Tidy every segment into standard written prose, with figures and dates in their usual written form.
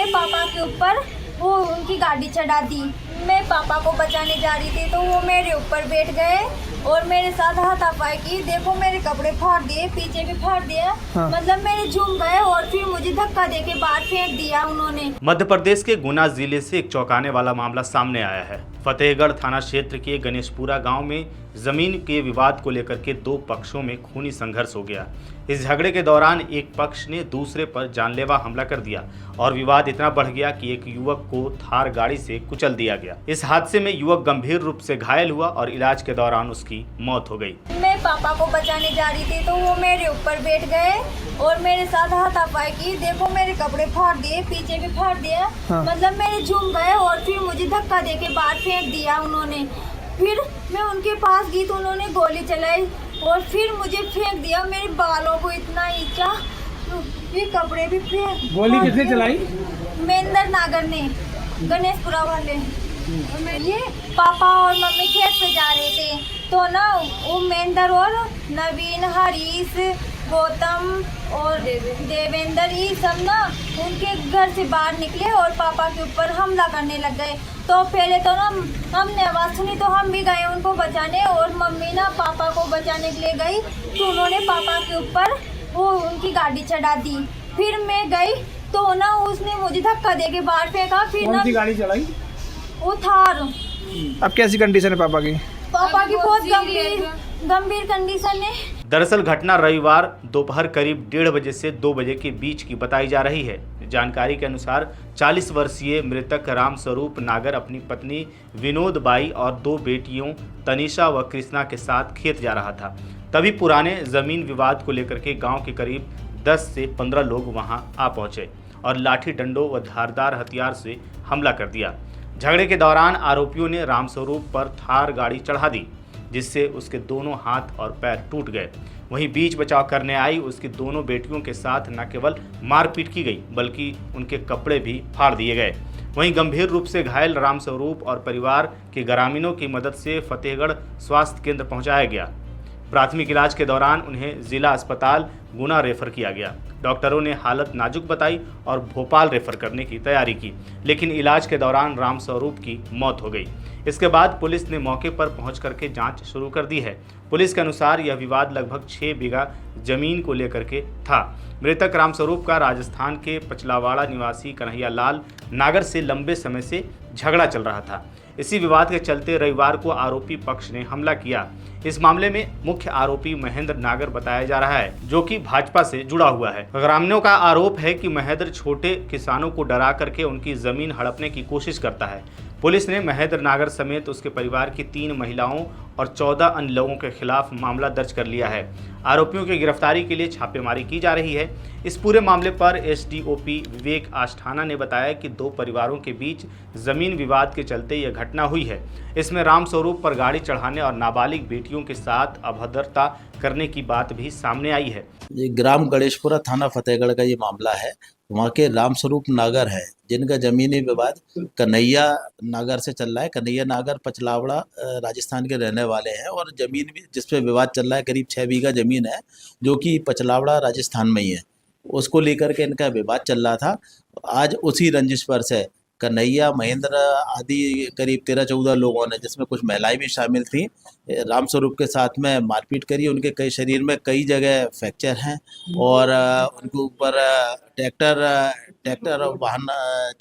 उन्होंने पापा के ऊपर वो उनकी गाड़ी चढ़ा दी। मैं पापा को बचाने जा रही थी तो वो मेरे ऊपर बैठ गए और मेरे साथ हाथापाई की। देखो मेरे कपड़े फाड़ दिए, पीछे भी फाड़ दिया। हाँ। मतलब मेरे झूम गए और फिर मुझे धक्का देके बाहर फेंक दिया उन्होंने। मध्य प्रदेश के गुना जिले से एक चौंकाने वाला मामला सामने आया है। फतेहगढ़ थाना क्षेत्र के गणेशपुरा गांव में जमीन के विवाद को लेकर के दो पक्षों में खूनी संघर्ष हो गया। इस झगड़े के दौरान एक पक्ष ने दूसरे पर जानलेवा हमला कर दिया और विवाद इतना बढ़ गया कि एक युवक को थार गाड़ी से कुचल दिया गया। इस हादसे में युवक गंभीर रूप से घायल हुआ और इलाज के दौरान उसकी मौत हो गई। मैं पापा को बचाने जा रही थी तो वो मेरे ऊपर बैठ गए और मेरे साथ हाथापाई की। देखो मेरे कपड़े फाड़ दिए, पीछे भी फाड़ दिया। हाँ। मतलब मेरे झूम गए और फिर मुझे धक्का देके बाहर फेंक दिया उन्होंने। फिर मैं उनके पास गई तो उन्होंने गोली चलाई और फिर मुझे फेंक दिया। मेरे बालों को इतना ईंचा, ये कपड़े भी फेंक। गोली किसने चलाई? महेंद्र नागर ने, गणेशपुरा वाले। ये पापा और मम्मी खेत पे जा रहे थे तो ना वो महेंद्र और नवीन, हरीश, गौतम और देवेंद्र, ये सब ना उनके घर से बाहर निकले और पापा के ऊपर हमला करने लग गए। तो पहले तो ना हमने आवाज़ सुनी तो हम भी गए उनको बचाने और मम्मी ना पापा को बचाने के लिए गई तो उन्होंने पापा के ऊपर वो उनकी गाड़ी चढ़ा दी। फिर मैं गई तो ना उसने मुझे धक्का देके बाहर फेंका। फिर कौन ना सी गाड़ी चलाई? वो थार। अब कैसी कंडीशन है पापा की? पापा की बहुत गंभीर कंडीशन है। दरअसल घटना रविवार दोपहर करीब 1:30 बजे से 2 बजे के बीच की बताई जा रही है। जानकारी के अनुसार 40 वर्षीय मृतक रामस्वरूप नागर अपनी पत्नी विनोद बाई और 2 बेटियों तनिषा व कृष्णा के साथ खेत जा रहा था। तभी पुराने जमीन विवाद को लेकर के गांव के करीब 10 से 15 लोग वहां आ पहुंचे और लाठी डंडों व धारदार हथियार से हमला कर दिया। झगड़े के दौरान आरोपियों ने रामस्वरूप पर थार गाड़ी चढ़ा दी जिससे उसके दोनों हाथ और पैर टूट गए। वहीं बीच बचाव करने आई उसकी दोनों बेटियों के साथ न केवल मारपीट की गई बल्कि उनके कपड़े भी फाड़ दिए गए। वहीं गंभीर रूप से घायल रामस्वरूप और परिवार के ग्रामीणों की मदद से फतेहगढ़ स्वास्थ्य केंद्र पहुंचाया गया। प्राथमिक इलाज के दौरान उन्हें जिला अस्पताल गुना रेफर किया गया। डॉक्टरों ने हालत नाजुक बताई और भोपाल रेफर करने की तैयारी की, लेकिन इलाज के दौरान रामस्वरूप की मौत हो गई। इसके बाद पुलिस ने मौके पर पहुंच करके जांच शुरू कर दी है। पुलिस के अनुसार यह विवाद लगभग 6 बीघा जमीन को लेकर के था। मृतक रामस्वरूप का राजस्थान के पचलावाड़ा निवासी कन्हैया लाल नागर से लंबे समय से झगड़ा चल रहा था। इसी विवाद के चलते रविवार को आरोपी पक्ष ने हमला किया। इस मामले में मुख्य आरोपी महेंद्र नागर बताया जा रहा है, जो कि भाजपा से जुड़ा हुआ है। ग्रामीणों का आरोप है कि महेंद्र छोटे किसानों को डरा करके उनकी जमीन हड़पने की कोशिश करता है। पुलिस ने महेंद्र नागर समेत उसके परिवार की 3 महिलाओं और 14 अन्य लोगों के खिलाफ मामला दर्ज कर लिया है। आरोपियों की गिरफ्तारी के लिए छापेमारी की जा रही है। इस पूरे मामले पर एसडीओपी विवेक आष्ठाना ने बताया कि 2 परिवारों के बीच जमीन विवाद के चलते यह घटना हुई है। इसमें रामस्वरूप पर गाड़ी चढ़ाने और नाबालिग बेटियों के साथ अभद्रता करने की बात भी सामने आई है। ये ग्राम गणेशपुरा थाना फतेहगढ़ का ये मामला है। वहाँ के रामस्वरूप नागर है जिनका जमीनी विवाद कन्हैया नागर से चल रहा है। कन्हैया नागर पचलावड़ा राजस्थान के रहने वाले हैं और जमीन भी जिस पे विवाद चल रहा है करीब 6 बीघा जमीन है जो कि पचलावड़ा राजस्थान में ही है। उसको लेकर के इनका विवाद चल रहा था। आज उसी रंजिश पर से कन्हैया, महेंद्र आदि करीब 13-14 लोगों ने, जिसमें कुछ महिलाएं भी शामिल थीं, रामस्वरूप के साथ में मारपीट करी। उनके कई शरीर में कई जगह फ्रैक्चर हैं और उनके ऊपर ट्रैक्टर वाहन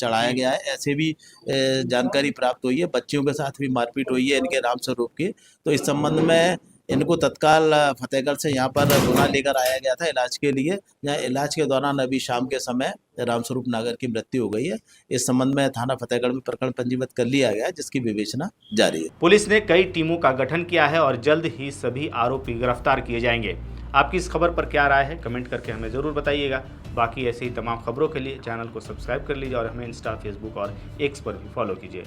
चढ़ाया गया है। ऐसे भी जानकारी प्राप्त हुई है। बच्चियों के साथ भी मारपीट हुई है इनके रामस्वरूप की। तो इस संबंध में इनको तत्काल फतेहगढ़ से यहाँ पर गुना लेकर आया गया था इलाज के लिए। यहाँ इलाज के दौरान अभी शाम के समय रामस्वरूप नागर की मृत्यु हो गई है। इस संबंध में थाना फतेहगढ़ में प्रकरण पंजीबद्ध कर लिया गया है जिसकी विवेचना जारी है। पुलिस ने कई टीमों का गठन किया है और जल्द ही सभी आरोपी गिरफ्तार किए जाएंगे। आपकी इस खबर पर क्या राय है, कमेंट करके हमें ज़रूर बताइएगा। बाकी ऐसे ही तमाम खबरों के लिए चैनल को सब्सक्राइब कर लीजिए और हमें इंस्टा, फेसबुक और एक्स पर भी फॉलो कीजिए।